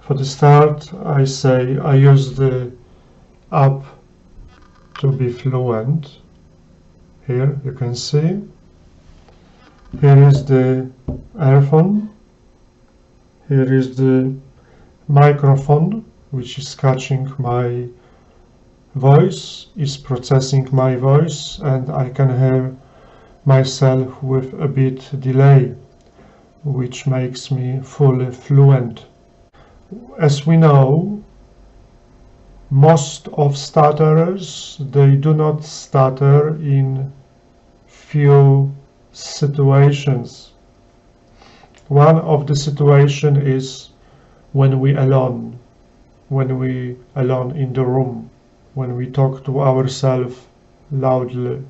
For the start, I say I use the app to be fluent. Here you can see. Here is the earphone. Here is the microphone, which is catching my voice, is processing my voice, and I can hear myself with a bit delay, which makes me fully fluent. As we know, most of stutterers, they do not stutter in few situations. One of the situation is when we alone in the room, when we talk to ourselves loudly.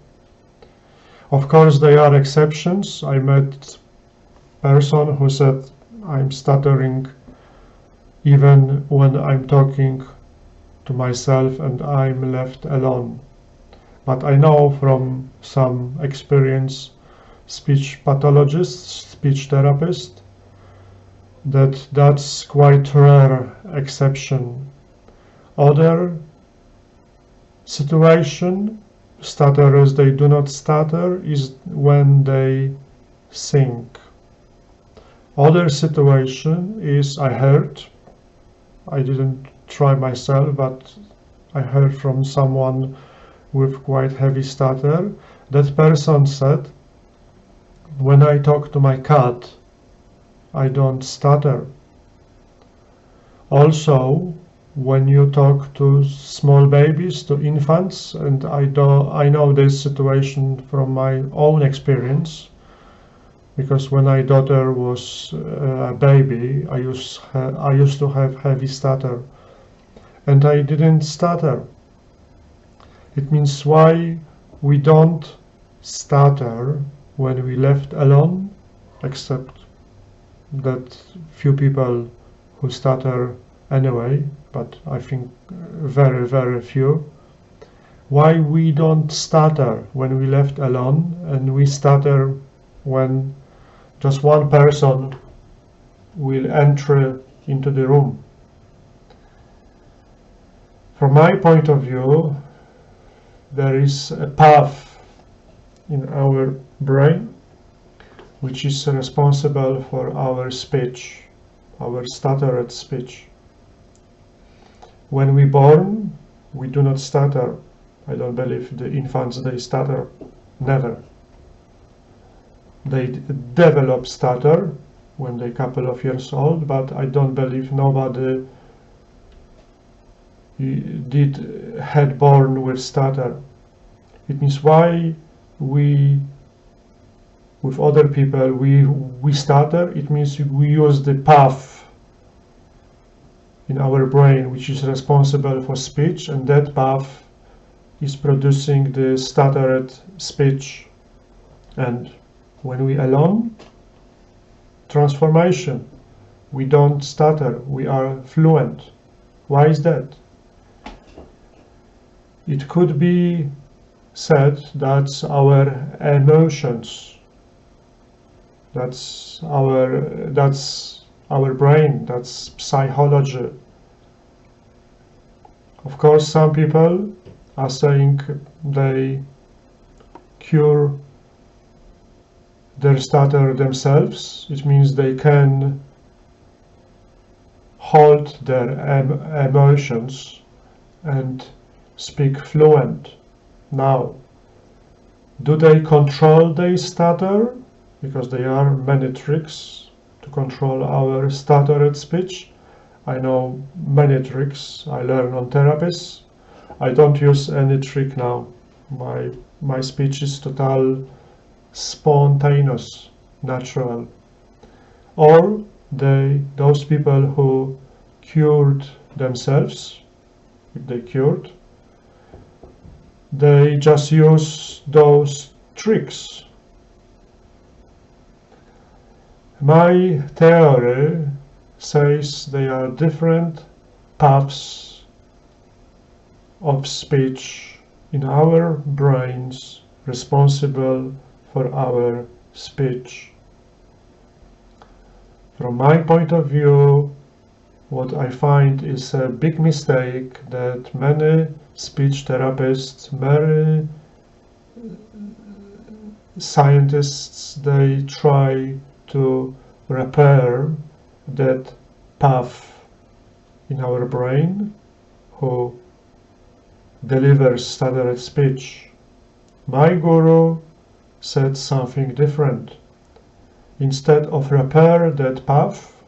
Of course, there are exceptions. I met person who said I'm stuttering even when I'm talking to myself and I'm left alone. But I know from some experienced speech pathologists, speech therapists, that's quite rare exception. Other situation, stutterers, they do not stutter, is when they sing. Other situation is I heard, I didn't try myself, but I heard from someone with quite heavy stutter. That person said, when I talk to my cat, I don't stutter. Also, when you talk to small babies, to infants, and I know this situation from my own experience, because when my daughter was a baby, I used to have heavy stutter, and I didn't stutter. It means why we don't stutter when we left alone, except that few people who stutter anyway, but I think very, very few. Why we don't stutter when we left alone, and we stutter when just one person will enter into the room. From my point of view, there is a path in our brain which is responsible for our speech, our stuttered speech. When we born, we do not stutter. I don't believe the infants, they stutter. Never. They develop stutter when they're a couple of years old, but I don't believe nobody had born with stutter. It means why we, with other people, we stutter. It means we use the path in our brain which is responsible for speech, and that path is producing the stuttered speech. And when we alone, transformation, we don't stutter, we are fluent. Why is that? It could be said that's our emotions, that's our brain, that's psychology. Of course, some people are saying they cure their stutter themselves. It means they can hold their emotions and speak fluent. Now, do they control their stutter? Because there are many tricks to control our stuttered speech. I know many tricks I learn on therapies. I don't use any trick now. My speech is total spontaneous, natural. Or those people who cured themselves, if they cured, they just use those tricks. My theory says there are different paths of speech in our brains responsible for our speech. From my point of view, what I find is a big mistake that many speech therapists, many scientists, they try to repair that path in our brain who delivers stuttered speech. My guru said something different. Instead of repair that path,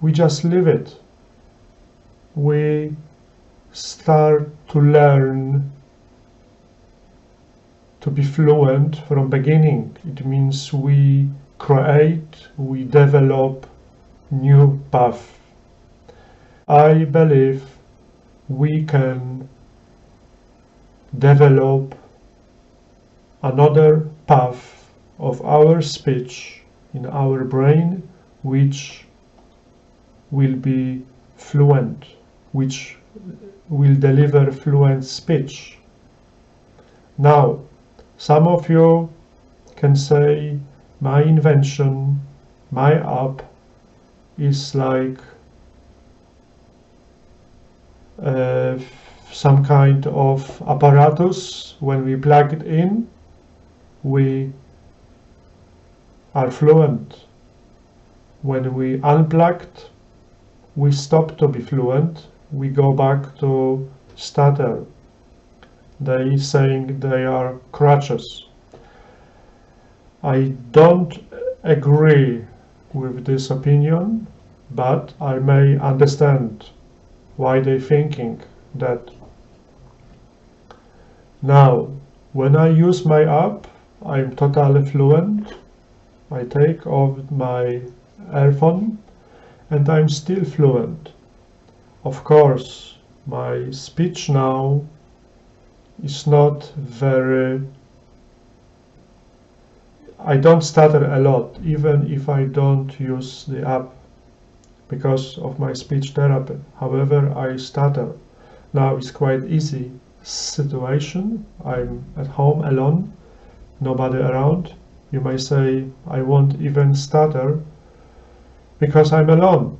we just leave it. We start to learn to be fluent from beginning. It means we create, we develop new path. I believe we can develop another path of our speech in our brain which will be fluent, which will deliver fluent speech. Now, some of you can say my invention, my app is like some kind of apparatus. When we plug it in, we are fluent. When we unplugged, we stop to be fluent. We go back to stutter. They saying they are crutches. I don't agree with this opinion, but I may understand why they're thinking that. Now, when I use my app, I'm totally fluent. I take off my earphone and I'm still fluent. Of course, my speech now is not very... I don't stutter a lot, even if I don't use the app, because of my speech therapy. However, I stutter. Now it's quite easy situation. I'm at home alone, nobody around. You may say I won't even stutter because I'm alone.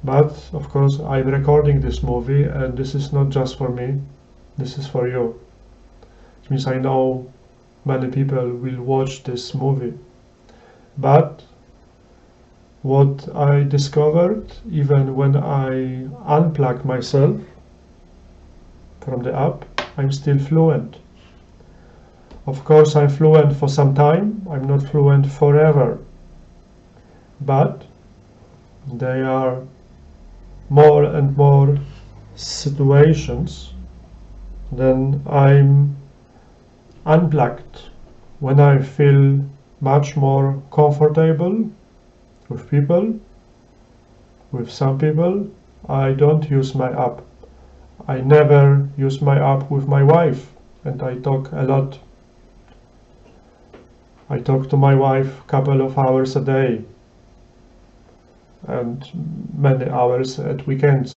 But of course I'm recording this movie and this is not just for me, this is for you. It means I know many people will watch this movie. But what I discovered, even when I unplug myself from the app, I'm still fluent. Of course, I'm fluent for some time. I'm not fluent forever. But there are more and more situations then I'm unplugged, when I feel much more comfortable with people. With some people, I don't use my app. I never use my app with my wife, and I talk a lot. I talk to my wife a couple of hours a day and many hours at weekends.